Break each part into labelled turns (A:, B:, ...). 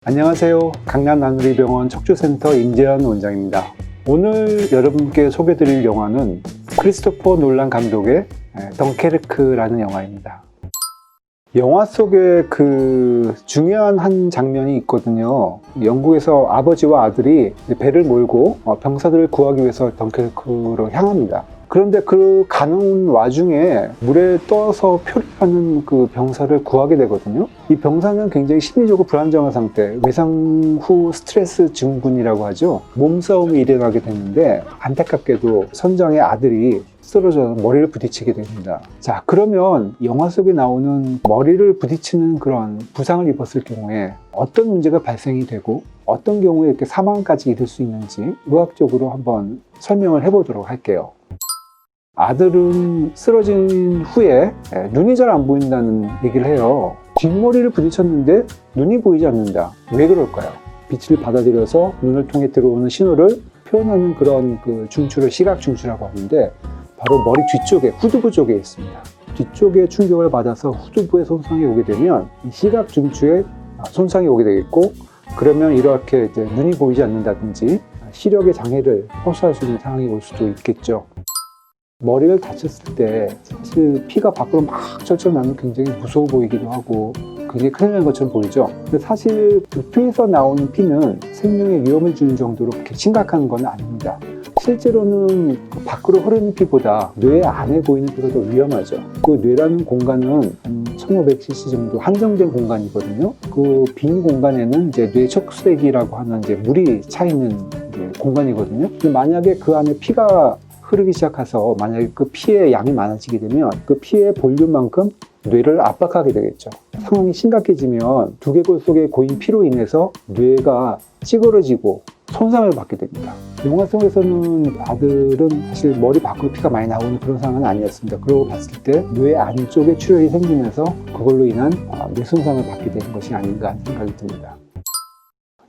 A: 안녕하세요. 강남 나누리병원 척추센터 임재현 원장입니다. 오늘 여러분께 소개드릴 영화는 크리스토퍼 놀란 감독의 덩케르크라는 영화입니다. 영화 속에 그 중요한 한 장면이 있거든요. 영국에서 아버지와 아들이 배를 몰고 병사들을 구하기 위해서 덩케르크로 향합니다. 그런데 그 가는 와중에 물에 떠서 표류하는 그 병사를 구하게 되거든요. 이 병사는 굉장히 심리적으로 불안정한 상태, 외상 후 스트레스 증후군이라고 하죠. 몸싸움이 일어나게 되는데 안타깝게도 선장의 아들이 쓰러져서 머리를 부딪히게 됩니다. 자, 그러면 영화 속에 나오는 머리를 부딪히는 그런 부상을 입었을 경우에 어떤 문제가 발생이 되고 어떤 경우에 이렇게 사망까지 이를 수 있는지 의학적으로 한번 설명을 해보도록 할게요. 아들은 쓰러진 후에 눈이 잘 안 보인다는 얘기를 해요. 뒷머리를 부딪혔는데 눈이 보이지 않는다. 왜 그럴까요? 빛을 받아들여서 눈을 통해 들어오는 신호를 표현하는 그런 그 중추를 시각 중추라고 하는데 바로 머리 뒤쪽에 후두부 쪽에 있습니다. 뒤쪽에 충격을 받아서 후두부에 손상이 오게 되면 이 시각 중추에 손상이 오게 되겠고, 그러면 이렇게 이제 눈이 보이지 않는다든지 시력의 장애를 호소할 수 있는 상황이 올 수도 있겠죠. 머리를 다쳤을 때 사실 피가 밖으로 막 철철 나면 굉장히 무서워 보이기도 하고 굉장히 큰일 난 것처럼 보이죠. 근데 사실 두피에서 나오는 피는 생명에 위험을 주는 정도로 그렇게 심각한 건 아닙니다. 실제로는 밖으로 흐르는 피보다 뇌 안에 보이는 피가 더 위험하죠. 그 뇌라는 공간은 한 1500cc 정도 한정된 공간이거든요. 그 빈 공간에는 이제 뇌 척수액이라고 하는 이제 물이 차 있는 공간이거든요. 근데 만약에 그 안에 피가 흐르기 시작해서 만약에 그 피의 양이 많아지게 되면 그 피의 볼륨만큼 뇌를 압박하게 되겠죠. 상황이 심각해지면 두개골 속에 고인 피로 인해서 뇌가 찌그러지고 손상을 받게 됩니다. 영화 속에서는 아들은 사실 머리 밖으로 피가 많이 나오는 그런 상황은 아니었습니다. 그러고 봤을 때 뇌 안쪽에 출혈이 생기면서 그걸로 인한 뇌 손상을 받게 되는 것이 아닌가 하는 생각이 듭니다.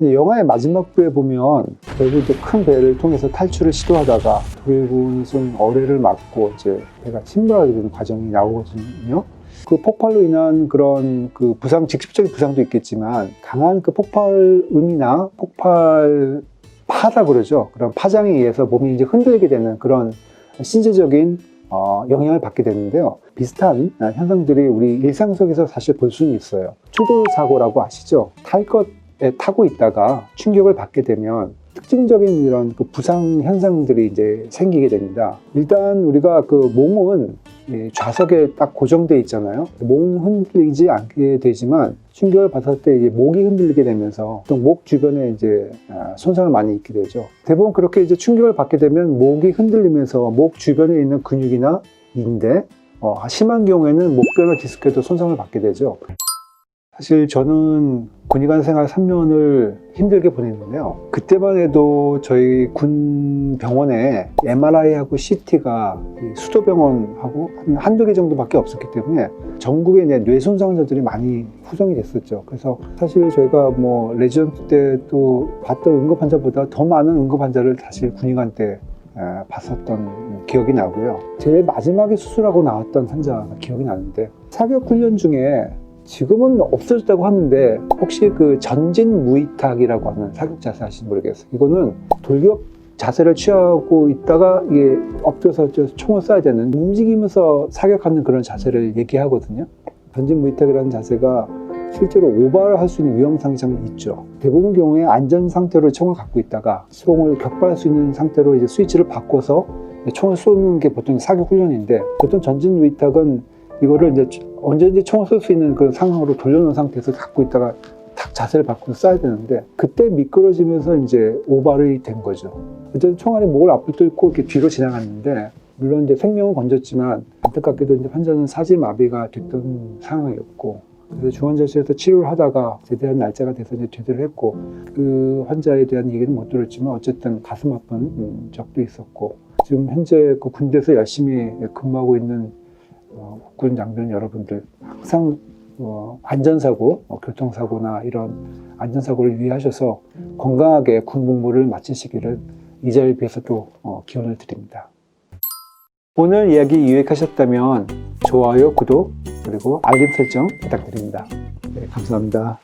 A: 영화의 마지막 부에 보면 결국 이제 큰 배를 통해서 탈출을 시도하다가 독일군이 쏜 어뢰를 맞고 이제 배가 침몰하게 되는 과정이 나오거든요. 그 폭발로 인한 그런 그 부상, 직접적인 부상도 있겠지만 강한 그 폭발음이나 폭발 파다 그러죠. 그런 파장에 의해서 몸이 이제 흔들게 되는 그런 신체적인 영향을 받게 되는데요. 비슷한 현상들이 우리 일상 속에서 사실 볼 수는 있어요. 추돌사고라고 아시죠? 탈 것 타고 있다가 충격을 받게 되면 특징적인 이런 그 부상 현상들이 이제 생기게 됩니다. 일단 우리가 그 몸은 좌석에 딱 고정되어 있잖아요. 몸은 흔들리지 않게 되지만 충격을 받았을 때 이제 목이 흔들리게 되면서 또 목 주변에 이제 손상을 많이 입게 되죠. 대부분 그렇게 이제 충격을 받게 되면 목이 흔들리면서 목 주변에 있는 근육이나 인대, 심한 경우에는 목뼈나 디스크에도 손상을 받게 되죠. 사실 저는 군의관 생활 3년을 힘들게 보냈는데요. 그때만 해도 저희 군 병원에 MRI하고 CT가 수도병원하고 한두 개 정도밖에 없었기 때문에 전국에 뇌 손상 환자들이 많이 후송이 됐었죠. 그래서 사실 저희가 뭐 레지던트 때 또 봤던 응급 환자보다 더 많은 응급 환자를 사실 군의관 때 봤었던 기억이 나고요. 제일 마지막에 수술하고 나왔던 환자 기억이 나는데 사격 훈련 중에 지금은 없어졌다고 하는데 혹시 그 전진 무이탁이라고 하는 사격 자세 아시는지 모르겠어요. 이거는 돌격 자세를 취하고 있다가 이게 엎드려서 총을 쏴야 되는 움직이면서 사격하는 그런 자세를 얘기하거든요. 전진 무이탁이라는 자세가 실제로 오버를 할 수 있는 위험성이 좀 있죠. 대부분 경우에 안전 상태로 총을 갖고 있다가 총을 격발할 수 있는 상태로 이제 스위치를 바꿔서 총을 쏘는 게 보통 사격 훈련인데, 보통 전진 무이탁은 이거를 이제 언제든지 총을 쏠 수 있는 그런 상황으로 돌려놓은 상태에서 갖고 있다가 탁 자세를 바꾸서 쏴야 되는데, 그때 미끄러지면서 이제 오발이 된 거죠. 어쨌든 총알이 목을 앞으로 뚫고 이렇게 뒤로 지나갔는데, 물론 이제 생명은 건졌지만 안타깝게도 이제 환자는 사지마비가 됐던 상황이었고, 그래서 중환자실에서 치료를 하다가 제대한 날짜가 돼서 이제 제대를 했고, 그 환자에 대한 얘기는 못 들었지만 어쨌든 가슴 아픈 적도 있었고, 지금 현재 그 군대에서 열심히 근무하고 있는 국군 장병 여러분들 항상 안전사고, 교통사고나 이런 안전사고를 유의하셔서 건강하게 군 복무를 마치시기를 이 자리를 비해서 또 기원을 드립니다. 오늘 이야기 유익하셨다면 좋아요, 구독, 그리고 알림 설정 부탁드립니다. 네, 감사합니다.